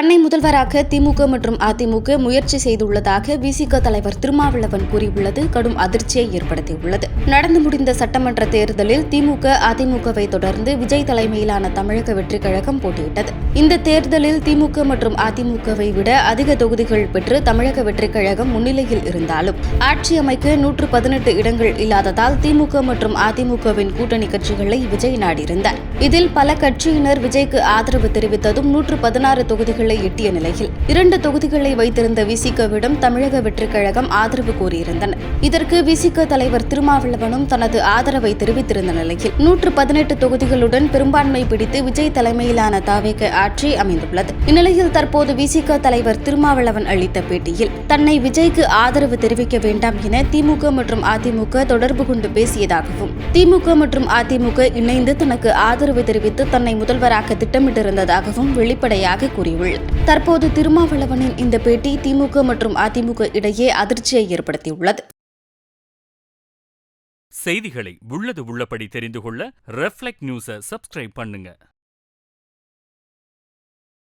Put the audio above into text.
தன்னை முதல்வராக்க திமுக மற்றும் அதிமுக முயற்சி செய்துள்ளதாக விசிக தலைவர் திருமாவளவன் கூறியுள்ளது கடும் அதிர்ச்சியை ஏற்படுத்தியுள்ளது. நடந்து முடிந்த சட்டமன்ற தேர்தலில் திமுக அதிமுகவை தொடர்ந்து விஜய் தலைமையிலான தமிழக வெற்றிக் கழகம் போட்டியிட்டது. இந்த தேர்தலில் திமுக மற்றும் அதிமுகவை விட அதிக தொகுதிகள் பெற்று தமிழக வெற்றிக் கழகம் முன்னிலையில் இருந்தாலும் ஆட்சி அமைக்க 118 இடங்கள் இல்லாததால் திமுக மற்றும் அதிமுகவின் கூட்டணி கட்சிகளை விஜய் நாடியிருந்தார். இதில் பல கட்சியினர் விஜய்க்கு ஆதரவு தெரிவித்ததும் 116 தொகுதிகளை எட்டிய நிலையில் 2 தொகுதிகளை வைத்திருந்த விசிகவிடம் தமிழக வெற்றிக் கழகம் ஆதரவு கோரியிருந்தனர். இதற்கு விசிக தலைவர் திருமாவளவனும் தனது ஆதரவை தெரிவித்திருந்த நிலையில் 118 தொகுதிகளுடன் பெரும்பான்மை பிடித்து விஜய் தலைமையிலான தாவேக ஆட்சி அமைந்துள்ளது. இந்நிலையில் தற்போது விசிக தலைவர் திருமாவளவன் அளித்த பேட்டியில் தன்னை விஜய்க்கு ஆதரவு தெரிவிக்க வேண்டாம் என திமுக மற்றும் அதிமுக தொடர்பு கொண்டு பேசியதாகவும் திமுக மற்றும் அதிமுக இணைந்து தனக்கு ஆதரவு தெரிவித்து தன்னை முதல்வராக்க திட்டமிட்டிருந்ததாகவும் வெளிப்படையாக கூறியுள்ளார். தற்போது திருமாவளவனின் இந்த பேட்டி திமுக மற்றும் அதிமுக இடையே அதிர்ச்சியை ஏற்படுத்தியுள்ளது. செய்திகளை உள்ளது உள்ளபடி தெரிந்து கொள்ள ரெஃப்ளெக்ட் நியூஸை சப்ஸ்கிரைப் பண்ணுங்க.